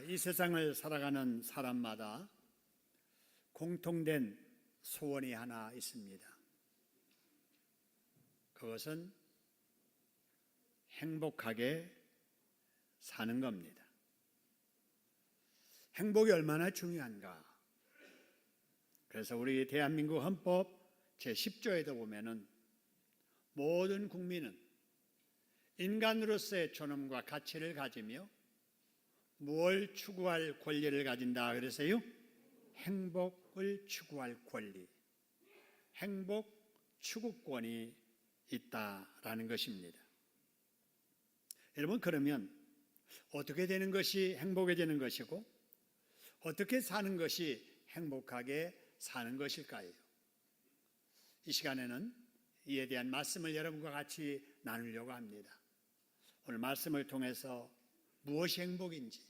이 세상을 살아가는 사람마다 공통된 소원이 하나 있습니다. 그것은 행복하게 사는 겁니다. 행복이 얼마나 중요한가. 그래서 우리 대한민국 헌법 제10조에도 보면은 모든 국민은 인간으로서의 존엄과 가치를 가지며 무엇을 추구할 권리를 가진다 그래서요? 행복을 추구할 권리, 행복 추구권이 있다라는 것입니다. 여러분, 그러면 어떻게 되는 것이 행복해지는 것이고 어떻게 사는 것이 행복하게 사는 것일까요? 이 시간에는 이에 대한 말씀을 여러분과 같이 나누려고 합니다. 오늘 말씀을 통해서 무엇이 행복인지,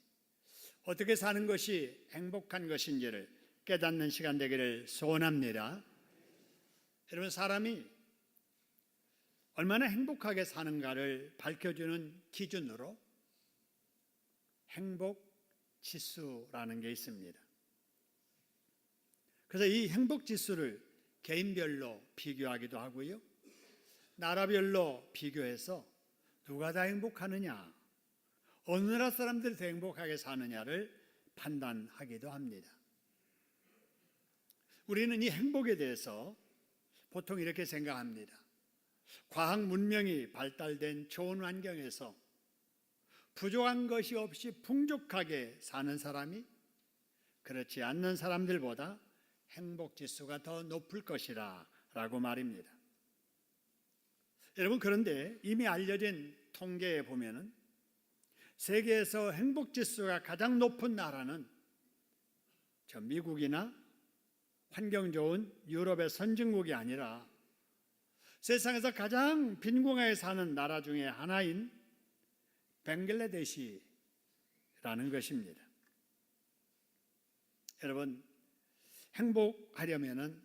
어떻게 사는 것이 행복한 것인지를 깨닫는 시간 되기를 소원합니다. 여러분, 사람이 얼마나 행복하게 사는가를 밝혀주는 기준으로 행복 지수라는 게 있습니다. 그래서 이 행복 지수를 개인별로 비교하기도 하고요, 나라별로 비교해서 누가 더 행복하느냐, 어느 나라 사람들이 더 행복하게 사느냐를 판단하기도 합니다. 우리는 이 행복에 대해서 보통 이렇게 생각합니다. 과학 문명이 발달된 좋은 환경에서 부족한 것이 없이 풍족하게 사는 사람이 그렇지 않는 사람들보다 행복 지수가 더 높을 것이라 라고 말입니다. 여러분, 그런데 이미 알려진 통계에 보면은 세계에서 행복 지수가 가장 높은 나라는 저 미국이나 환경 좋은 유럽의 선진국이 아니라 세상에서 가장 빈곤하게 사는 나라 중에 하나인 벵글라데시라는 것입니다. 여러분, 행복하려면은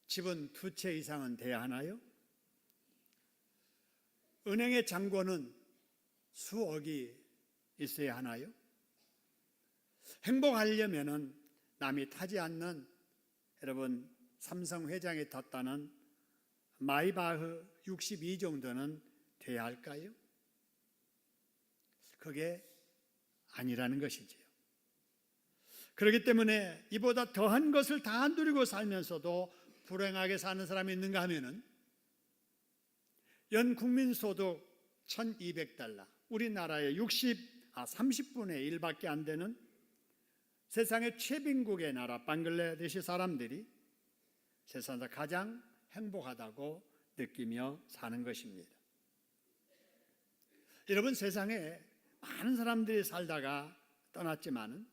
집은 2채 이상은 돼야 하나요? 은행의 잔고는 수억이 있어야 하나요? 행복하려면은 남이 타지 않는, 여러분, 삼성 회장이 탔다는 마이바흐 62 정도는 돼야 할까요? 그게 아니라는 것이지요. 그렇기 때문에 이보다 더한 것을 다 누리고 살면서도 불행하게 사는 사람이 있는가 하면은 연 국민소득 1200달러, 우리나라의 30분의 1밖에 안 되는 세상의 최빈국의 나라 방글라데시 사람들이 세상에서 가장 행복하다고 느끼며 사는 것입니다. 여러분, 세상에 많은 사람들이 살다가 떠났지만은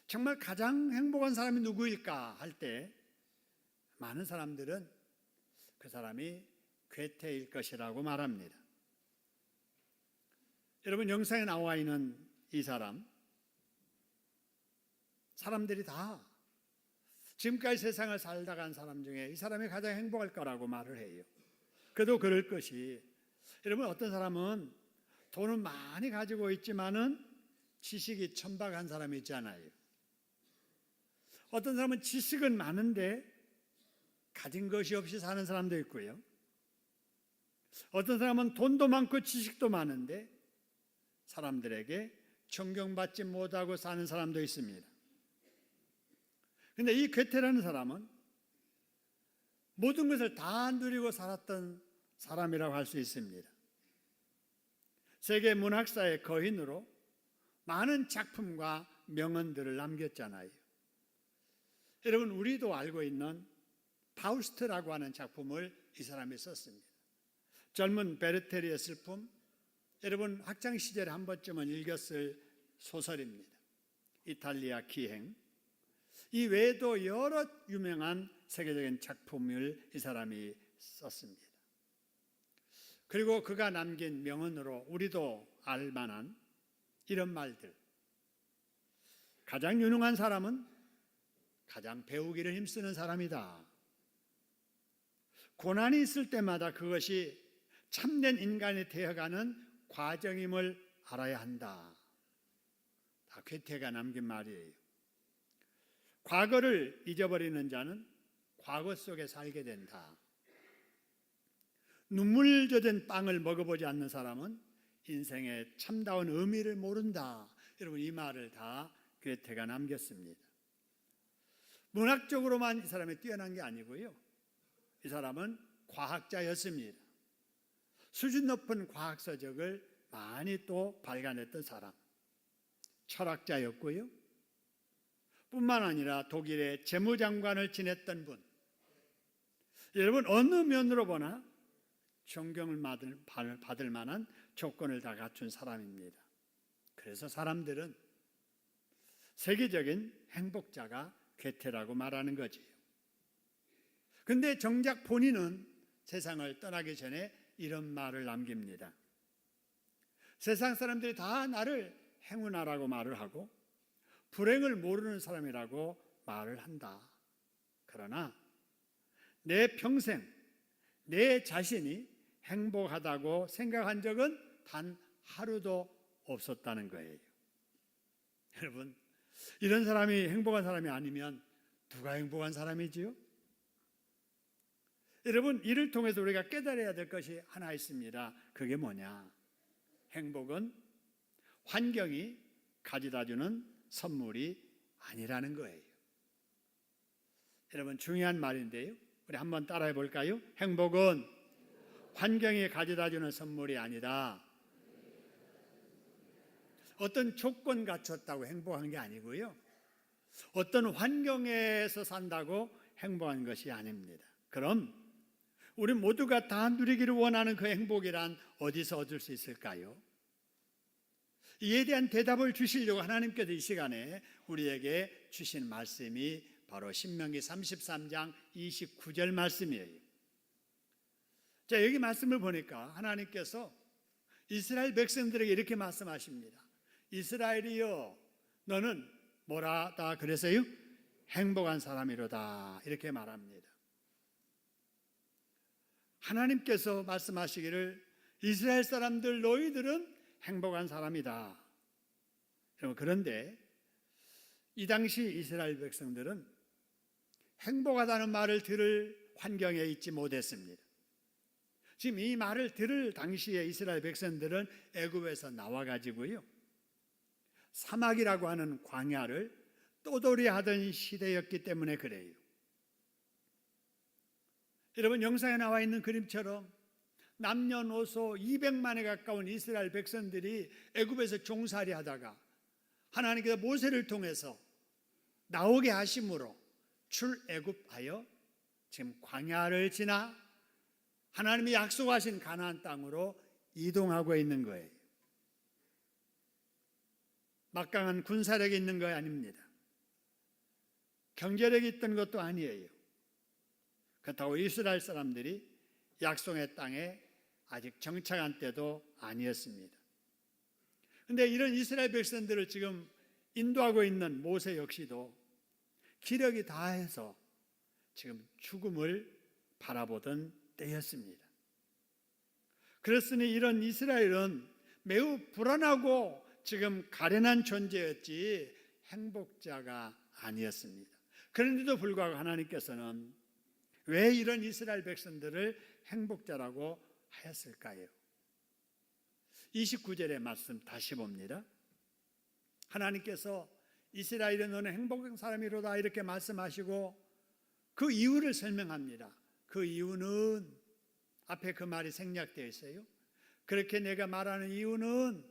정말 가장 행복한 사람이 누구일까 할 때 많은 사람들은 그 사람이 괴테일 것이라고 말합니다. 여러분, 영상에 나와 있는 이 사람들이 다 지금까지 세상을 살다 간 사람 중에 이 사람이 가장 행복할 거라고 말을 해요. 그래도 그럴 것이, 여러분, 어떤 사람은 돈은 많이 가지고 있지만은 지식이 천박한 사람이 있잖아요. 어떤 사람은 지식은 많은데 가진 것이 없이 사는 사람도 있고요, 어떤 사람은 돈도 많고 지식도 많은데 사람들에게 존경받지 못하고 사는 사람도 있습니다. 그런데 이 괴테라는 사람은 모든 것을 다 누리고 살았던 사람이라고 할 수 있습니다. 세계 문학사의 거인으로 많은 작품과 명언들을 남겼잖아요. 여러분, 우리도 알고 있는 파우스트라고 하는 작품을 이 사람이 썼습니다. 젊은 베르테리의 슬픔, 여러분 학창 시절에 한 번쯤은 읽었을 소설입니다. 이탈리아 기행. 이 외에도 여러 유명한 세계적인 작품을 이 사람이 썼습니다. 그리고 그가 남긴 명언으로 우리도 알만한 이런 말들. 가장 유능한 사람은 가장 배우기를 힘쓰는 사람이다. 고난이 있을 때마다 그것이 참된 인간이 되어가는 과정임을 알아야 한다. 괴테가 남긴 말이에요. 과거를 잊어버리는 자는 과거 속에 살게 된다. 눈물 젖은 빵을 먹어보지 않는 사람은 인생의 참다운 의미를 모른다. 여러분, 이 말을 다 괴테가 남겼습니다. 문학적으로만 이 사람이 뛰어난 게 아니고요, 이 사람은 과학자였습니다. 수준 높은 과학서적을 많이 또 발간했던 사람, 철학자였고요, 뿐만 아니라 독일의 재무장관을 지냈던 분. 여러분, 어느 면으로 보나 존경을 받을 만한 조건을 다 갖춘 사람입니다. 그래서 사람들은 세계적인 행복자가 괴테라고 말하는 거지요. 근데 정작 본인은 세상을 떠나기 전에 이런 말을 남깁니다. 세상 사람들이 다 나를 행운아라고 말을 하고 불행을 모르는 사람이라고 말을 한다. 그러나 내 평생 내 자신이 행복하다고 생각한 적은 단 하루도 없었다는 거예요. 여러분, 이런 사람이 행복한 사람이 아니면 누가 행복한 사람이지요? 여러분, 이를 통해서 우리가 깨달아야 될 것이 하나 있습니다. 그게 뭐냐? 행복은 환경이 가져다주는 선물이 아니라는 거예요. 여러분, 중요한 말인데요, 우리 한번 따라해 볼까요? 행복은 환경이 가져다주는 선물이 아니다. 어떤 조건 갖췄다고 행복한 게 아니고요, 어떤 환경에서 산다고 행복한 것이 아닙니다. 그럼 우리 모두가 다 누리기를 원하는 그 행복이란 어디서 얻을 수 있을까요? 이에 대한 대답을 주시려고 하나님께서 이 시간에 우리에게 주신 말씀이 바로 신명기 33장 29절 말씀이에요. 자, 여기 말씀을 보니까 하나님께서 이스라엘 백성들에게 이렇게 말씀하십니다. 이스라엘이여, 너는 뭐라다 그랬어요? 행복한 사람이로다, 이렇게 말합니다. 하나님께서 말씀하시기를 이스라엘 사람들, 너희들은 행복한 사람이다. 그런데 이 당시 이스라엘 백성들은 행복하다는 말을 들을 환경에 있지 못했습니다. 지금 이 말을 들을 당시에 이스라엘 백성들은 애굽에서 나와가지고요, 사막이라고 하는 광야를 떠돌이하던 시대였기 때문에 그래요. 여러분, 영상에 나와 있는 그림처럼 남녀노소 200만에 가까운 이스라엘 백성들이 애굽에서 종살이 하다가 하나님께서 모세를 통해서 나오게 하심으로 출애굽하여 지금 광야를 지나 하나님이 약속하신 가나안 땅으로 이동하고 있는 거예요. 막강한 군사력이 있는 거 아닙니다. 경제력이 있던 것도 아니에요. 그렇다고 이스라엘 사람들이 약속의 땅에 아직 정착한 때도 아니었습니다. 그런데 이런 이스라엘 백성들을 지금 인도하고 있는 모세 역시도 기력이 다해서 지금 죽음을 바라보던 때였습니다. 그렇으니 이런 이스라엘은 매우 불안하고 지금 가련한 존재였지 행복자가 아니었습니다. 그런데도 불구하고 하나님께서는 왜 이런 이스라엘 백성들을 행복자라고 하였을까요? 29절의 말씀 다시 봅니다. 하나님께서 이스라엘은 너는 행복한 사람이로다, 이렇게 말씀하시고 그 이유를 설명합니다. 그 이유는 앞에 그 말이 생략되어 있어요. 그렇게 내가 말하는 이유는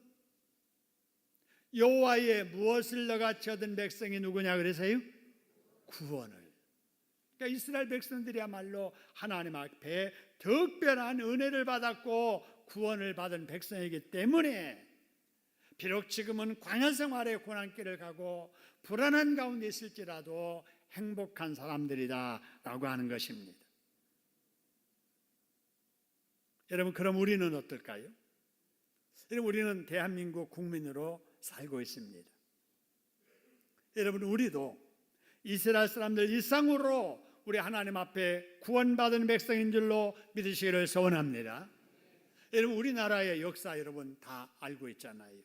여호와의 무엇을 너같이 얻은 백성이 누구냐 그래서요? 구원을. 그러니까 이스라엘 백성들이야말로 하나님 앞에 특별한 은혜를 받았고 구원을 받은 백성이기 때문에 비록 지금은 광야 생활의 고난길을 가고 불안한 가운데 있을지라도 행복한 사람들이다라고 하는 것입니다. 여러분, 그럼 우리는 어떨까요? 여러분, 우리는 대한민국 국민으로 살고 있습니다. 여러분, 우리도 이스라엘 사람들 이상으로 우리 하나님 앞에 구원받은 백성인 줄로 믿으시기를 소원합니다. 여러분, 우리나라의 역사 여러분 다 알고 있잖아요.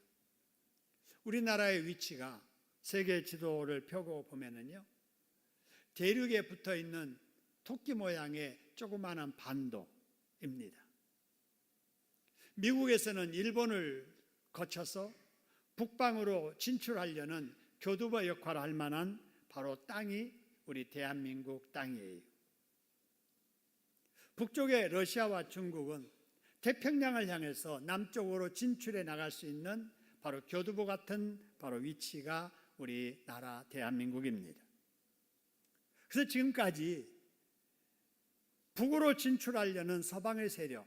우리나라의 위치가 세계 지도를 펴고 보면은요, 대륙에 붙어 있는 토끼 모양의 조그마한 반도입니다. 미국에서는 일본을 거쳐서 북방으로 진출하려는 교두보 역할을 할 만한 바로 땅이 우리 대한민국 땅이에요. 북쪽의 러시아와 중국은 태평양을 향해서 남쪽으로 진출해 나갈 수 있는 바로 교두보 같은 바로 위치가 우리나라 대한민국입니다. 그래서 지금까지 북으로 진출하려는 서방의 세력,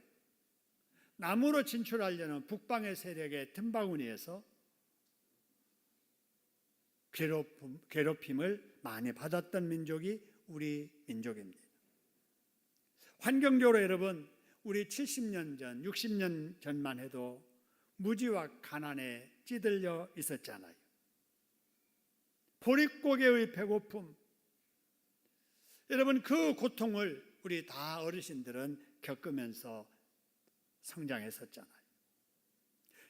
남으로 진출하려는 북방의 세력의 틈바구니에서 괴롭힘을 많이 받았던 민족이 우리 민족입니다. 환경적으로 여러분, 우리 70년 전, 60년 전만 해도 무지와 가난에 찌들려 있었잖아요. 보릿고개의 배고픔, 여러분 그 고통을 우리 다 어르신들은 겪으면서 성장했었잖아요.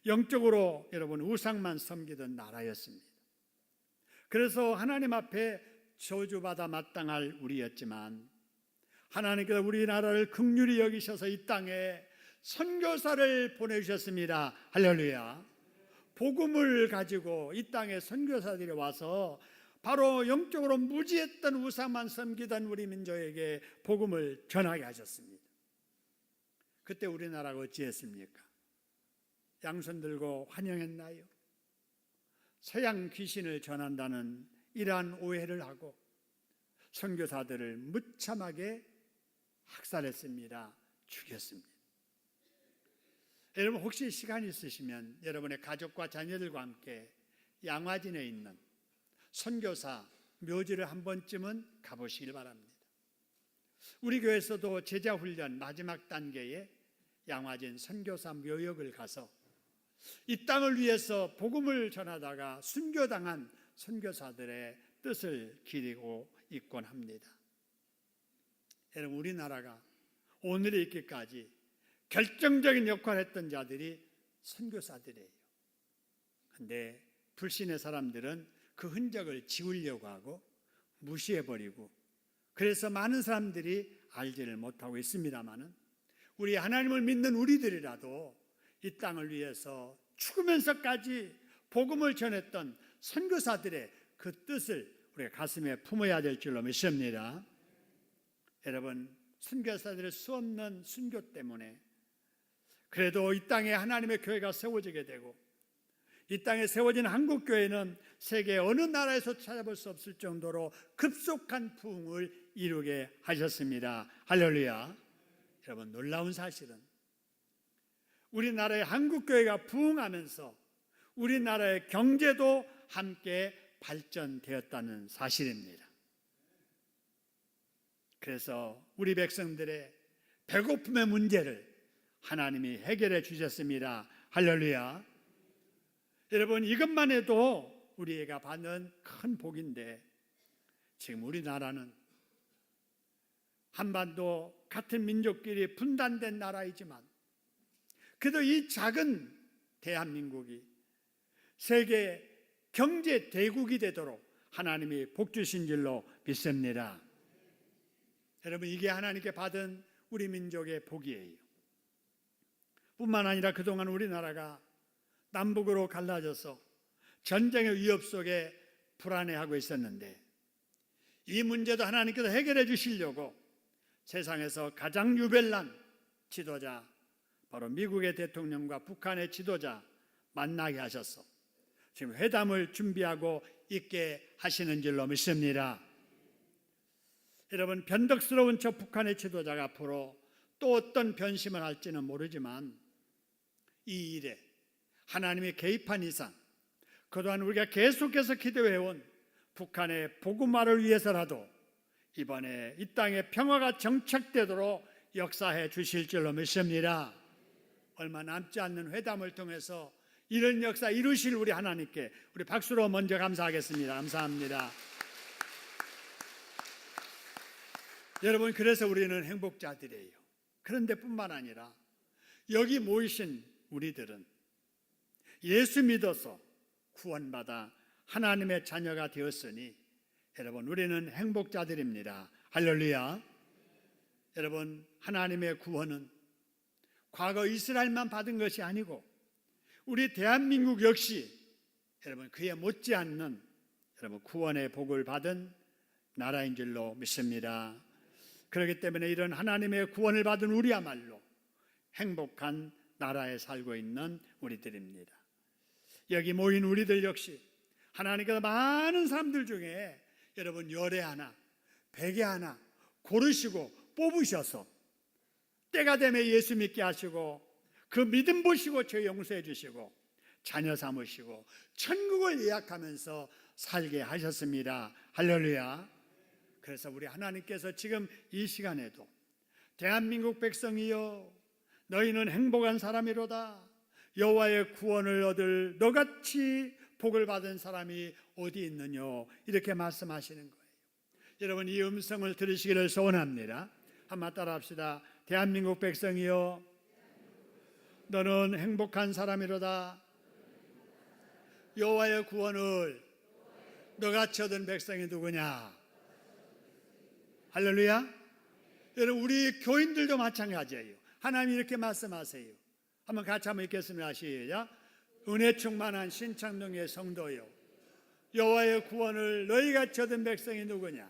영적으로 여러분 우상만 섬기던 나라였습니다. 그래서 하나님 앞에 저주받아 마땅할 우리였지만 하나님께서 우리나라를 긍휼히 여기셔서 이 땅에 선교사를 보내주셨습니다. 할렐루야. 복음을 가지고 이 땅에 선교사들이 와서 바로 영적으로 무지했던 우상만 섬기던 우리 민족에게 복음을 전하게 하셨습니다. 그때 우리나라가 어찌했습니까? 양손 들고 환영했나요? 서양 귀신을 전한다는 이러한 오해를 하고 선교사들을 무참하게 학살했습니다. 죽였습니다. 여러분 혹시 시간 있으시면 여러분의 가족과 자녀들과 함께 양화진에 있는 선교사 묘지를 한 번쯤은 가보시길 바랍니다. 우리 교회에서도 제자훈련 마지막 단계에 양화진 선교사 묘역을 가서 이 땅을 위해서 복음을 전하다가 순교당한 선교사들의 뜻을 기리고 있곤 합니다. 여러분 우리나라가 오늘에 있기까지 결정적인 역할을 했던 자들이 선교사들이에요. 그런데 불신의 사람들은 그 흔적을 지우려고 하고 무시해버리고 그래서 많은 사람들이 알지를 못하고 있습니다마는 우리 하나님을 믿는 우리들이라도 이 땅을 위해서 죽으면서까지 복음을 전했던 선교사들의 그 뜻을 우리가 가슴에 품어야 될 줄로 믿습니다. 여러분 선교사들의 수없는 순교 때문에 그래도 이 땅에 하나님의 교회가 세워지게 되고 이 땅에 세워진 한국교회는 세계 어느 나라에서 찾아볼 수 없을 정도로 급속한 부흥을 이루게 하셨습니다. 할렐루야. 여러분 놀라운 사실은 우리나라의 한국교회가 부흥하면서 우리나라의 경제도 함께 발전되었다는 사실입니다. 그래서 우리 백성들의 배고픔의 문제를 하나님이 해결해 주셨습니다. 할렐루야. 여러분 이것만 해도 우리가 받는 큰 복인데 지금 우리나라는 한반도 같은 민족끼리 분단된 나라이지만 그래도 이 작은 대한민국이 세계 경제 대국이 되도록 하나님이 복 주신 줄로 믿습니다. 여러분 이게 하나님께 받은 우리 민족의 복이에요. 뿐만 아니라 그동안 우리나라가 남북으로 갈라져서 전쟁의 위협 속에 불안해하고 있었는데 이 문제도 하나님께서 해결해 주시려고 세상에서 가장 유별난 지도자 바로 미국의 대통령과 북한의 지도자 만나게 하셔서 지금 회담을 준비하고 있게 하시는 줄로 믿습니다. 여러분 변덕스러운 저 북한의 지도자가 앞으로 또 어떤 변심을 할지는 모르지만 이 일에 하나님이 개입한 이상 그동안 우리가 계속해서 기도해온 북한의 복음화를 위해서라도 이번에 이 땅에 평화가 정착되도록 역사해 주실 줄로 믿습니다. 얼마 남지 않는 회담을 통해서 이런 역사 이루실 우리 하나님께 우리 박수로 먼저 감사하겠습니다. 감사합니다. 여러분 그래서 우리는 행복자들이에요. 그런데 뿐만 아니라 여기 모이신 우리들은 예수 믿어서 구원받아 하나님의 자녀가 되었으니 여러분 우리는 행복자들입니다. 할렐루야. 여러분 하나님의 구원은 과거 이스라엘만 받은 것이 아니고 우리 대한민국 역시 여러분 그에 못지않는 여러분 구원의 복을 받은 나라인 줄로 믿습니다. 그렇기 때문에 이런 하나님의 구원을 받은 우리야말로 행복한 나라에 살고 있는 우리들입니다. 여기 모인 우리들 역시 하나님께서 많은 사람들 중에 여러분 열애 하나, 백에 하나 고르시고 뽑으셔서 때가 되면 예수 믿게 하시고 그 믿음 보시고 죄 용서해 주시고 자녀 삼으시고 천국을 예약하면서 살게 하셨습니다. 할렐루야. 그래서 우리 하나님께서 지금 이 시간에도 대한민국 백성이여 너희는 행복한 사람이로다. 여호와의 구원을 얻을 너같이 복을 받은 사람이 어디 있느냐 이렇게 말씀하시는 거예요. 여러분 이 음성을 들으시기를 소원합니다. 한번 따라합시다. 대한민국 백성이여 너는 행복한 사람이로다. 여호와의 구원을 너같이 얻은 백성이 누구냐? 할렐루야. 여러분 우리 교인들도 마찬가지예요. 하나님이 이렇게 말씀하세요. 한번 같이 한번 읽겠습니다. 시작. 은혜 충만한 신창동의 성도요 여호와의 구원을 너희같이 얻은 백성이 누구냐?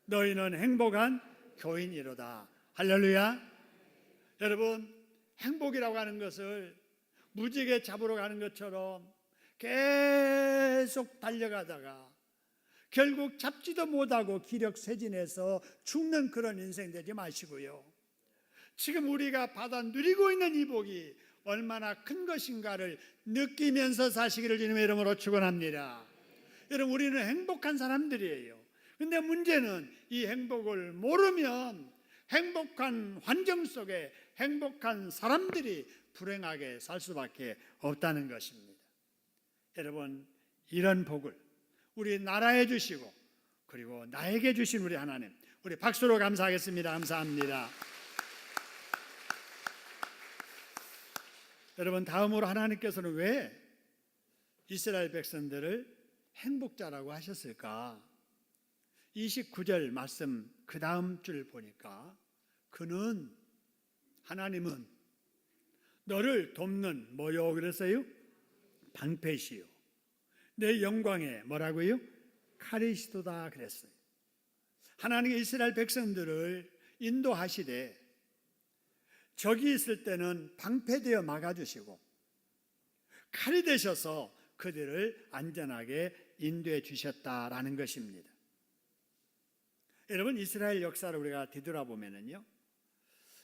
너희는 행복한 교인이로다. 할렐루야. 여러분 행복이라고 하는 것을 무지개 잡으러 가는 것처럼 계속 달려가다가 결국 잡지도 못하고 기력쇠진해서 죽는 그런 인생 되지 마시고요. 지금 우리가 받아 누리고 있는 이 복이 얼마나 큰 것인가를 느끼면서 사시기를 주님의 이름으로 축원합니다. 여러분 우리는 행복한 사람들이에요. 근데 문제는 이 행복을 모르면 행복한 환경 속에 행복한 사람들이 불행하게 살 수밖에 없다는 것입니다. 여러분 이런 복을 우리 나라에 주시고 그리고 나에게 주신 우리 하나님 우리 박수로 감사하겠습니다. 감사합니다. 여러분 다음으로 하나님께서는 왜 이스라엘 백성들을 행복자라고 하셨을까? 29절 말씀 그 다음 줄 보니까 하나님은 너를 돕는 뭐요 그랬어요? 방패시요 내 영광에 뭐라고요? 카리스도다 그랬어요. 하나님이 이스라엘 백성들을 인도하시되 적이 있을 때는 방패되어 막아주시고 칼이 되셔서 그들을 안전하게 인도해 주셨다라는 것입니다. 여러분 이스라엘 역사를 우리가 뒤돌아보면요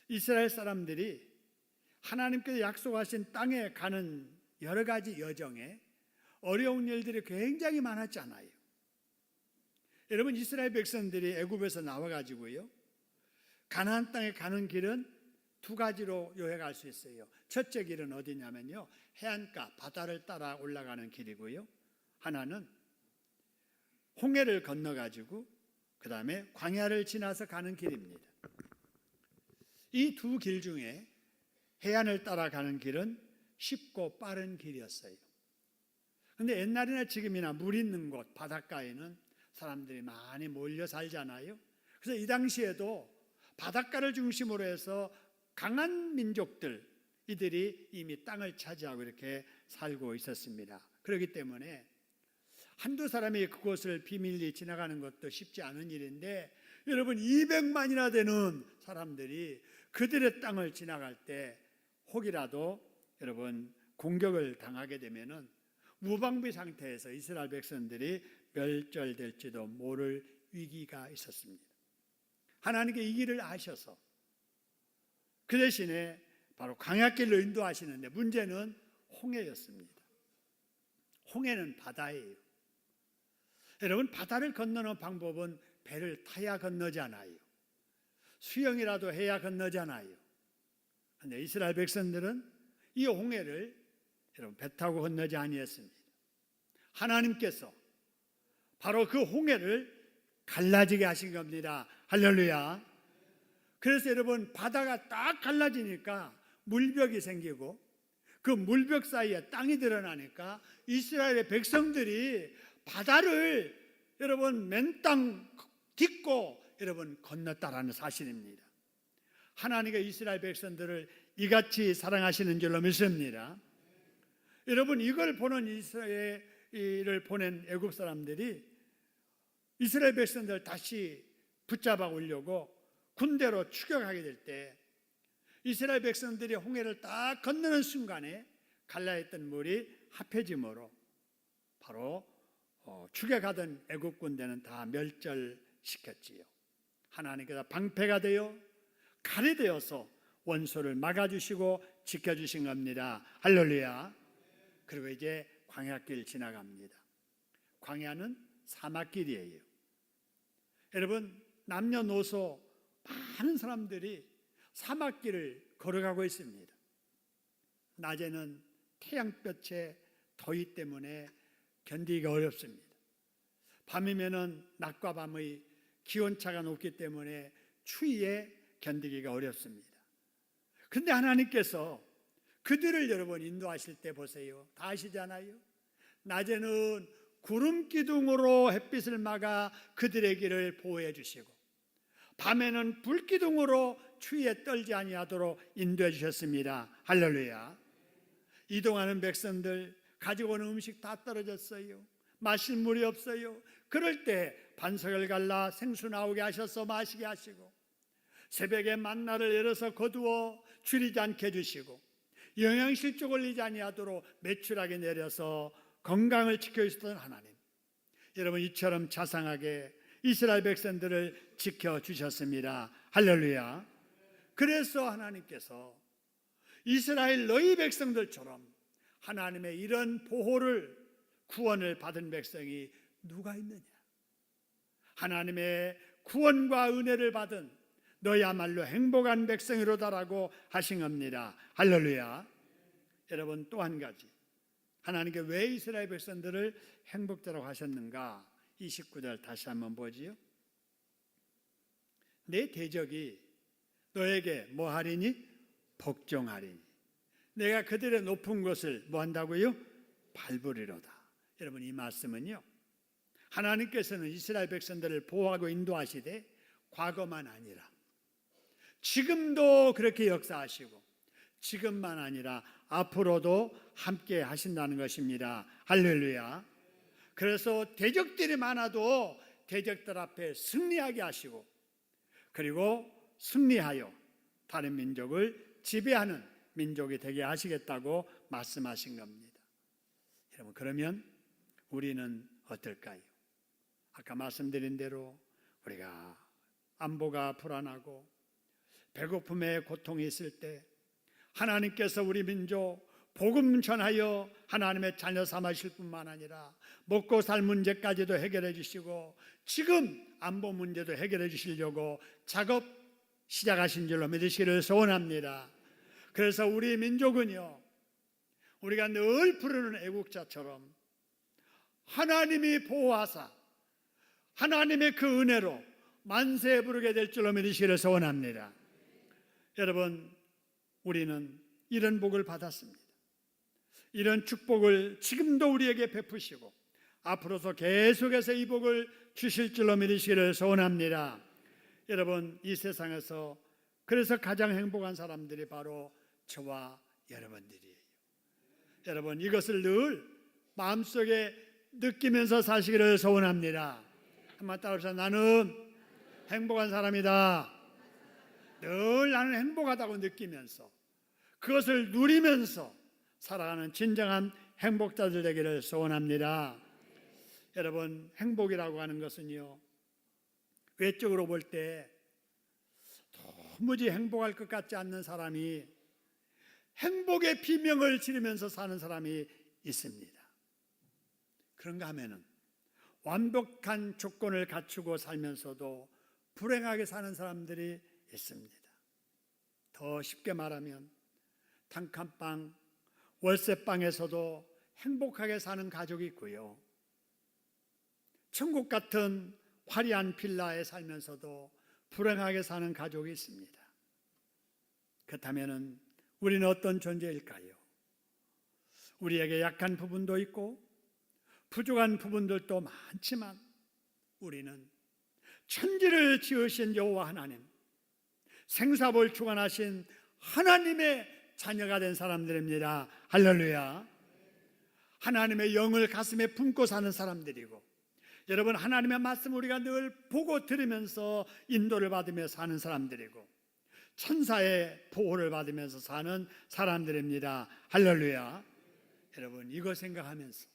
이스라엘 사람들이 하나님께서 약속하신 땅에 가는 여러 가지 여정에 어려운 일들이 굉장히 많았잖아요. 여러분 이스라엘 백성들이 애굽에서 나와가지고요 가나안 땅에 가는 길은 두 가지로 요약할 수 있어요. 첫째 길은 어디냐면요 해안가 바다를 따라 올라가는 길이고요 하나는 홍해를 건너가지고 그 다음에 광야를 지나서 가는 길입니다. 이 두 길 중에 해안을 따라가는 길은 쉽고 빠른 길이었어요. 그런데 옛날이나 지금이나 물 있는 곳 바닷가에는 사람들이 많이 몰려 살잖아요. 그래서 이 당시에도 바닷가를 중심으로 해서 강한 민족들 이들이 이미 땅을 차지하고 이렇게 살고 있었습니다. 그렇기 때문에 한두 사람이 그곳을 비밀리 지나가는 것도 쉽지 않은 일인데 여러분 200만이나 되는 사람들이 그들의 땅을 지나갈 때 혹이라도 여러분 공격을 당하게 되면은 무방비 상태에서 이스라엘 백성들이 멸절될지도 모를 위기가 있었습니다. 하나님께 이 길을 아셔서 그 대신에 바로 광야길로 인도하시는데 문제는 홍해였습니다. 홍해는 바다예요. 여러분 바다를 건너는 방법은 배를 타야 건너잖아요. 수영이라도 해야 건너잖아요. 그런데 이스라엘 백성들은 이 홍해를 여러분 배 타고 건너지 아니했습니다. 하나님께서 바로 그 홍해를 갈라지게 하신 겁니다. 할렐루야. 그래서 여러분 바다가 딱 갈라지니까 물벽이 생기고 그 물벽 사이에 땅이 드러나니까 이스라엘의 백성들이 바다를 여러분 맨땅 딛고 여러분 건넜다라는 사실입니다. 하나님과 이스라엘 백성들을 이같이 사랑하시는 줄로 믿습니다. 여러분, 이걸 보는 이스라엘을 보낸 애굽 사람들이 이스라엘 백성들을 다시 붙잡아 오려고 군대로 추격하게 될 때 이스라엘 백성들이 홍해를 딱 건너는 순간에 갈라했던 물이 합해짐으로 바로 추격하던 애굽 군대는 다 멸절시켰지요. 하나님께서 방패가 되어 칼이 되어서 원수를 막아주시고 지켜주신 겁니다. 할렐루야. 그리고 이제 광야길 지나갑니다. 광야는 사막길이에요. 여러분, 남녀노소 많은 사람들이 사막길을 걸어가고 있습니다. 낮에는 태양볕의 더위 때문에 견디기가 어렵습니다. 밤이면은 낮과 밤의 기온차가 높기 때문에 추위에 견디기가 어렵습니다. 그런데 하나님께서 그들을 여러분 인도하실 때 보세요. 다 아시잖아요. 낮에는 구름 기둥으로 햇빛을 막아 그들의 길을 보호해 주시고 밤에는 불 기둥으로 추위에 떨지 아니하도록 인도해 주셨습니다. 할렐루야. 이동하는 백성들 가지고 오는 음식 다 떨어졌어요. 마실 물이 없어요. 그럴 때 반석을 갈라 생수 나오게 하셔서 마시게 하시고 새벽에 만나를 열어서 거두어 줄이지 않게 해주시고 영양실조 걸리지 아니하도록 매출하게 내려서 건강을 지켜주시던 하나님, 여러분 이처럼 자상하게 이스라엘 백성들을 지켜주셨습니다. 할렐루야. 그래서 하나님께서 이스라엘 너희 백성들처럼 하나님의 이런 보호를 구원을 받은 백성이 누가 있느냐? 하나님의 구원과 은혜를 받은 너야말로 행복한 백성이로다라고 하신 겁니다. 할렐루야. 여러분, 또 한 가지, 하나님께 왜 이스라엘 백성들을 행복자라고 하셨는가? 29절 다시 한번 보지요. 내 대적이 너에게 뭐 하리니? 복종하리니 내가 그들의 높은 것을 뭐 한다고요? 밟으리로다. 여러분, 이 말씀은요, 하나님께서는 이스라엘 백성들을 보호하고 인도하시되 과거만 아니라 지금도 그렇게 역사하시고 지금만 아니라 앞으로도 함께 하신다는 것입니다. 할렐루야. 그래서 대적들이 많아도 대적들 앞에 승리하게 하시고 그리고 승리하여 다른 민족을 지배하는 민족이 되게 하시겠다고 말씀하신 겁니다. 여러분, 그러면 우리는 어떨까요? 아까 말씀드린 대로 우리가 안보가 불안하고 배고픔에 고통이 있을 때 하나님께서 우리 민족 복음 전하여 하나님의 자녀 삼으실 뿐만 아니라 먹고 살 문제까지도 해결해 주시고 지금 안보 문제도 해결해 주시려고 작업 시작하신 줄로 믿으시기를 소원합니다. 그래서 우리 민족은요, 우리가 늘 부르는 애국자처럼 하나님이 보호하사 하나님의 그 은혜로 만세 부르게 될 줄로 믿으시기를 소원합니다. 여러분, 우리는 이런 복을 받았습니다. 이런 축복을 지금도 우리에게 베푸시고 앞으로도 계속해서 이 복을 주실 줄로 믿으시기를 소원합니다. 여러분, 이 세상에서 그래서 가장 행복한 사람들이 바로 저와 여러분들이에요. 여러분, 이것을 늘 마음속에 느끼면서 사시기를 소원합니다. 한번 따라합시다. 나는 행복한 사람이다. 늘 나는 행복하다고 느끼면서 그것을 누리면서 살아가는 진정한 행복자들 되기를 소원합니다. 여러분, 행복이라고 하는 것은요, 외적으로 볼 때 도무지 행복할 것 같지 않는 사람이 행복의 비명을 지르면서 사는 사람이 있습니다. 그런가 하면은 완벽한 조건을 갖추고 살면서도 불행하게 사는 사람들이 있습니다. 더 쉽게 말하면 단칸방, 월세방에서도 행복하게 사는 가족이 있고요, 천국 같은 화려한 빌라에 살면서도 불행하게 사는 가족이 있습니다. 그렇다면 우리는 어떤 존재일까요? 우리에게 약한 부분도 있고 부족한 부분들도 많지만 우리는 천지를 지으신 여호와 하나님, 생사를 주관하신 하나님의 자녀가 된 사람들입니다. 할렐루야. 하나님의 영을 가슴에 품고 사는 사람들이고, 여러분, 하나님의 말씀 우리가 늘 보고 들으면서 인도를 받으며 사는 사람들이고, 천사의 보호를 받으면서 사는 사람들입니다. 할렐루야. 여러분, 이거 생각하면서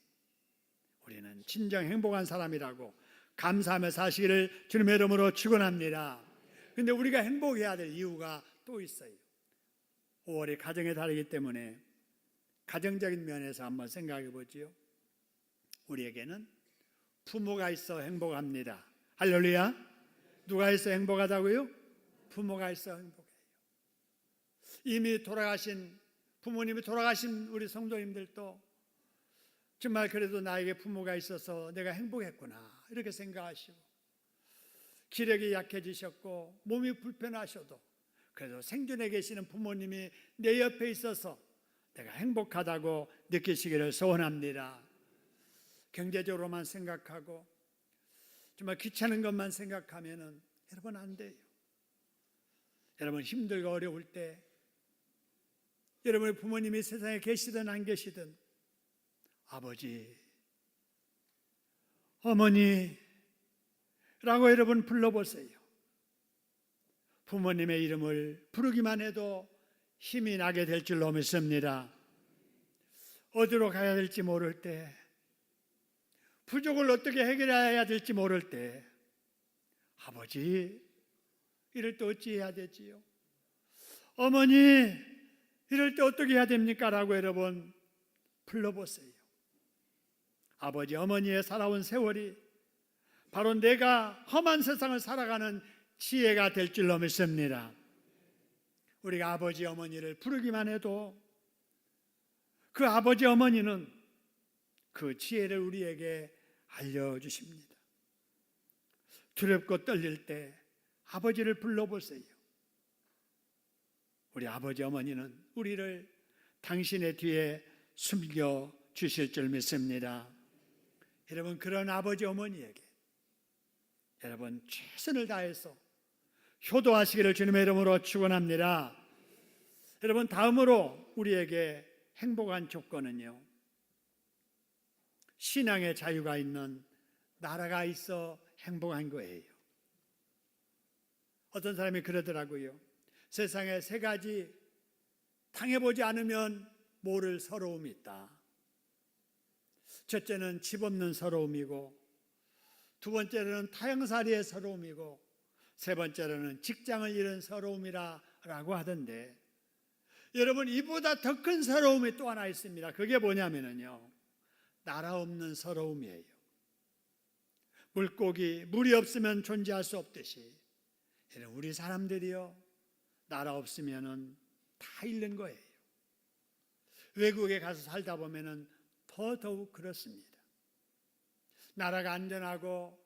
우리는 진정 행복한 사람이라고 감사하며 사시기를 주님의 이름으로 축원합니다. 그런데 우리가 행복해야 될 이유가 또 있어요. 5월이 가정의 달이기 때문에 가정적인 면에서 한번 생각해 보지요. 우리에게는 부모가 있어 행복합니다. 할렐루야. 누가 있어 행복하다고요? 부모가 있어 행복해요. 이미 돌아가신 부모님이 돌아가신 우리 성도님들도 정말 그래도 나에게 부모가 있어서 내가 행복했구나 이렇게 생각하시고, 기력이 약해지셨고 몸이 불편하셔도 그래도 생존해 계시는 부모님이 내 옆에 있어서 내가 행복하다고 느끼시기를 소원합니다. 경제적으로만 생각하고 정말 귀찮은 것만 생각하면은 여러분 안 돼요. 여러분 힘들고 어려울 때 여러분의 부모님이 세상에 계시든 안 계시든 아버지, 어머니라고 여러분 불러보세요. 부모님의 이름을 부르기만 해도 힘이 나게 될 줄로 믿습니다. 어디로 가야 될지 모를 때, 부족을 어떻게 해결해야 될지 모를 때, 아버지, 이럴 때 어찌해야 되지요? 어머니, 이럴 때 어떻게 해야 됩니까? 라고 여러분 불러보세요. 아버지, 어머니의 살아온 세월이 바로 내가 험한 세상을 살아가는 지혜가 될 줄로 믿습니다. 우리가 아버지, 어머니를 부르기만 해도 그 아버지, 어머니는 그 지혜를 우리에게 알려주십니다. 두렵고 떨릴 때 아버지를 불러보세요. 우리 아버지, 어머니는 우리를 당신의 뒤에 숨겨 주실 줄 믿습니다. 여러분, 그런 아버지, 어머니에게 여러분 최선을 다해서 효도하시기를 주님의 이름으로 축원합니다. 여러분, 다음으로 우리에게 행복한 조건은요, 신앙의 자유가 있는 나라가 있어 행복한 거예요. 어떤 사람이 그러더라고요. 세상에 세 가지 당해보지 않으면 모를 서러움이 있다. 첫째는 집 없는 서러움이고, 두 번째로는 타향살이의 서러움이고, 세 번째로는 직장을 잃은 서러움이라고 하던데, 여러분, 이보다 더 큰 서러움이 또 하나 있습니다. 그게 뭐냐면요, 나라 없는 서러움이에요. 물이 없으면 존재할 수 없듯이 우리 사람들이요, 나라 없으면은 다 잃는 거예요. 외국에 가서 살다 보면은 더더욱 그렇습니다. 나라가 안전하고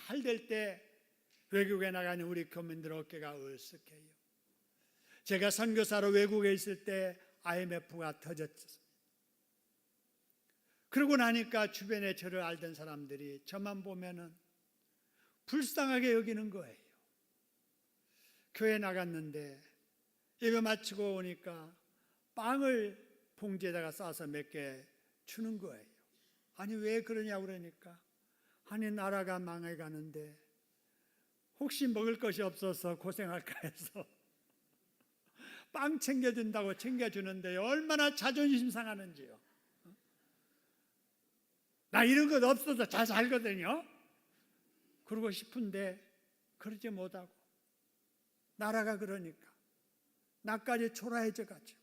잘 될 때 외국에 나가는 우리 교민들 어깨가 으쓱해요. 제가 선교사로 외국에 있을 때 IMF가 터졌습니다. 그러고 나니까 주변에 저를 알던 사람들이 저만 보면은 불쌍하게 여기는 거예요. 교회 나갔는데 예배 마치고 오니까 빵을 봉지에다가 싸서 몇 개 주는 거예요. 아니, 왜 그러냐고 그러니까, 아니, 나라가 망해가는데 혹시 먹을 것이 없어서 고생할까 해서 빵 챙겨준다고 챙겨주는데 얼마나 자존심 상하는지요. 나 이런 것 없어도 잘 살거든요. 그러고 싶은데 그러지 못하고, 나라가 그러니까 나까지 초라해져 가지고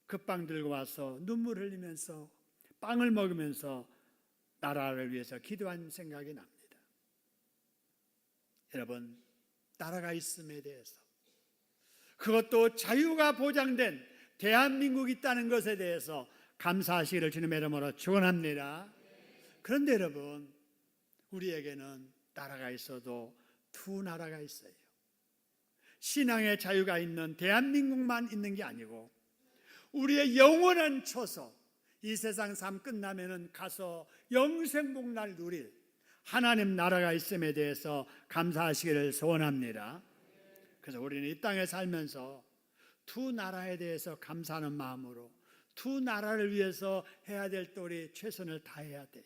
그 빵 들고 와서 눈물 흘리면서 빵을 먹으면서 나라를 위해서 기도한 생각이 납니다. 여러분, 나라가 있음에 대해서, 그것도 자유가 보장된 대한민국이 있다는 것에 대해서 감사하시기를 주님의 이름으로 축원합니다. 그런데 여러분, 우리에게는 나라가 있어도 두 나라가 있어요. 신앙의 자유가 있는 대한민국만 있는 게 아니고 우리의 영원한 처소, 이 세상 삶 끝나면은 가서 영생 복날 누릴 하나님 나라가 있음에 대해서 감사하시기를 소원합니다. 그래서 우리는 이 땅에 살면서 두 나라에 대해서 감사하는 마음으로 두 나라를 위해서 해야 될 우리 최선을 다해야 돼요.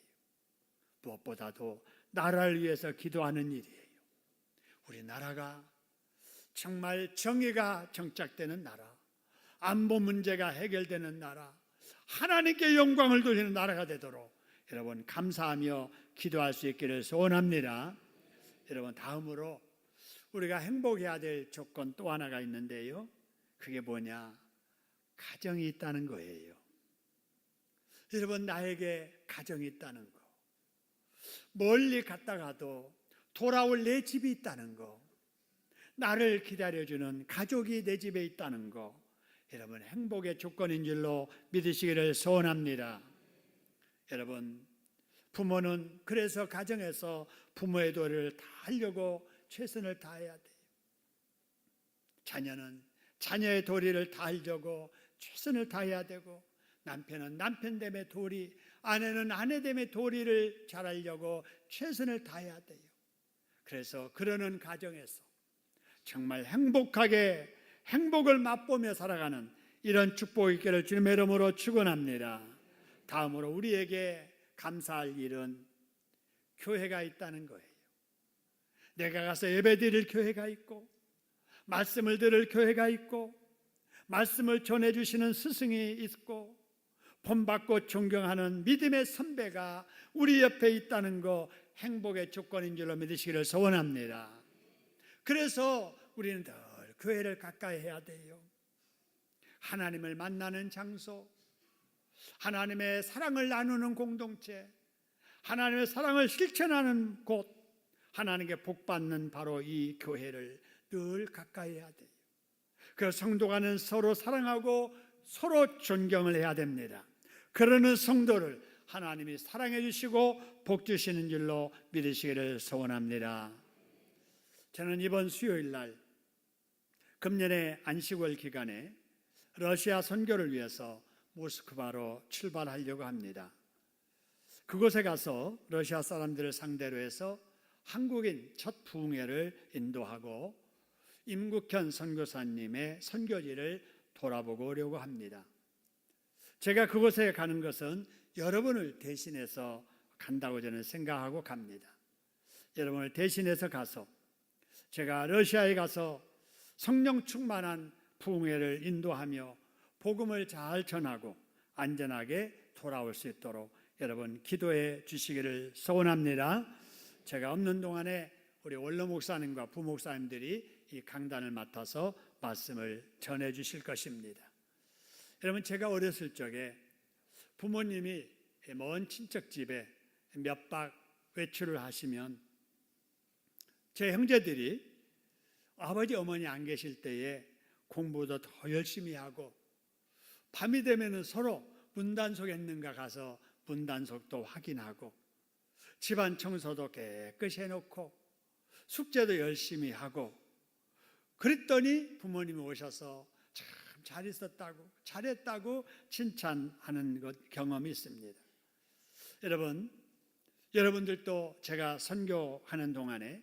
무엇보다도 나라를 위해서 기도하는 일이에요. 우리 나라가 정말 정의가 정착되는 나라, 안보 문제가 해결되는 나라, 하나님께 영광을 돌리는 나라가 되도록 여러분 감사하며 기도할 수 있기를 소원합니다. 여러분, 다음으로 우리가 행복해야 될 조건 또 하나가 있는데요, 그게 뭐냐? 가정이 있다는 거예요. 여러분, 나에게 가정이 있다는 거, 멀리 갔다가도 돌아올 내 집이 있다는 거, 나를 기다려주는 가족이 내 집에 있다는 거, 여러분 행복의 조건인 줄로 믿으시기를 소원합니다. 여러분, 부모는 그래서 가정에서 부모의 도리를 다 하려고 최선을 다해야 돼요. 자녀는 자녀의 도리를 다 하려고 최선을 다해야 되고, 남편은 남편됨의 도리, 아내는 아내됨의 도리를 잘하려고 최선을 다해야 돼요. 그래서 그러는 가정에서 정말 행복하게 행복을 맛보며 살아가는 이런 축복이 있기를 주님의 이름으로 축원합니다. 다음으로 우리에게 감사할 일은 교회가 있다는 거예요. 내가 가서 예배드릴 교회가 있고, 말씀을 들을 교회가 있고, 말씀을 전해주시는 스승이 있고, 본받고 존경하는 믿음의 선배가 우리 옆에 있다는 거, 행복의 조건인 줄로 믿으시기를 소원합니다. 그래서 우리는 늘 교회를 가까이 해야 돼요. 하나님을 만나는 장소, 하나님의 사랑을 나누는 공동체, 하나님의 사랑을 실천하는 곳, 하나님께 복받는 바로 이 교회를 늘 가까이 해야 돼요. 그래서 성도가는 서로 사랑하고 서로 존경을 해야 됩니다. 그러는 성도를 하나님이 사랑해 주시고 복 주시는 줄로 믿으시기를 소원합니다. 저는 이번 수요일 날 금년의 안식월 기간에 러시아 선교를 위해서 모스크바로 출발하려고 합니다. 그곳에 가서 러시아 사람들을 상대로 해서 한국인 첫 부흥회를 인도하고 임국현 선교사님의 선교지를 돌아보고 오려고 합니다. 제가 그곳에 가는 것은 여러분을 대신해서 간다고 저는 생각하고 갑니다. 여러분을 대신해서 가서 제가 러시아에 가서 성령 충만한 부흥회를 인도하며 복음을 잘 전하고 안전하게 돌아올 수 있도록 여러분 기도해 주시기를 소원합니다. 제가 없는 동안에 우리 원로 목사님과 부목사님들이 이 강단을 맡아서 말씀을 전해 주실 것입니다. 여러분, 제가 어렸을 적에 부모님이 먼 친척 집에 몇 박 외출을 하시면 제 형제들이 아버지 어머니 안 계실 때에 공부도 더 열심히 하고, 밤이 되면 서로 문단속 했는가 가서 문단속도 확인하고, 집안 청소도 깨끗이 해놓고, 숙제도 열심히 하고, 그랬더니 부모님이 오셔서 참 잘 있었다고, 잘했다고 칭찬하는 경험이 있습니다. 여러분들도 제가 선교하는 동안에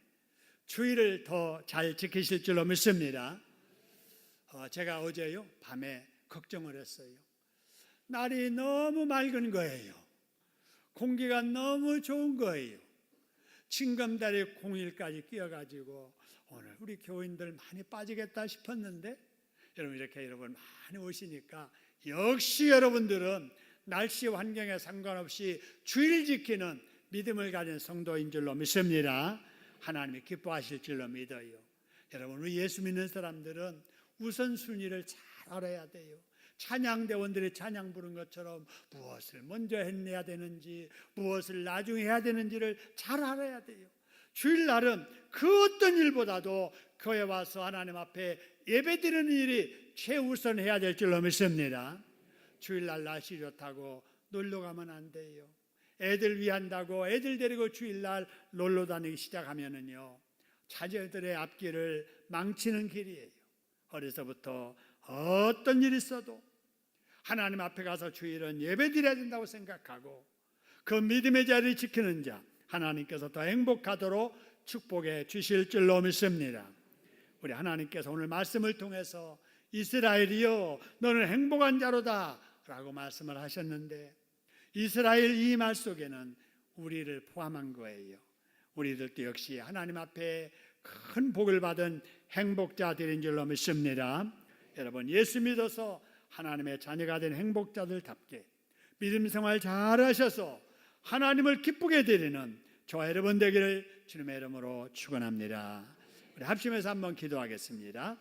주의를 더 잘 지키실 줄로 믿습니다. 제가 어제요 밤에 걱정을 했어요. 날이 너무 맑은 거예요. 공기가 너무 좋은 거예요. 징검다리 공일까지 끼어가지고 오늘 우리 교인들 많이 빠지겠다 싶었는데, 여러분 많이 오시니까 역시 여러분들은 날씨 환경에 상관없이 주의를 지키는 믿음을 가진 성도인 줄로 믿습니다. 하나님이 기뻐하실 줄로 믿어요. 여러분, 우리 예수 믿는 사람들은 우선순위를 잘 알아야 돼요. 찬양대원들이 찬양 부른 것처럼 무엇을 먼저 해내야 되는지, 무엇을 나중에 해야 되는지를 잘 알아야 돼요. 주일날은 그 어떤 일보다도 교회 와서 하나님 앞에 예배드리는 일이 최우선해야 될 줄로 믿습니다. 주일날 날씨 좋다고 놀러 가면 안 돼요. 애들 위한다고 애들 데리고 주일날 놀러 다니기 시작하면은요, 자녀들의 앞길을 망치는 길이에요. 어려서부터 어떤 일이 있어도 하나님 앞에 가서 주일은 예배드려야 된다고 생각하고 그 믿음의 자리를 지키는 자, 하나님께서 더 행복하도록 축복해 주실 줄로 믿습니다. 우리 하나님께서 오늘 말씀을 통해서 이스라엘이여 너는 행복한 자로다 라고 말씀을 하셨는데, 이스라엘 이 말 속에는 우리를 포함한 거예요. 우리들도 역시 하나님 앞에 큰 복을 받은 행복자들인 줄로 믿습니다. 여러분, 예수 믿어서 하나님의 자녀가 된 행복자들답게 믿음 생활 잘하셔서 하나님을 기쁘게 드리는 저와 여러분 되기를 주님의 이름으로 축원합니다. 우리 합심해서 한번 기도하겠습니다.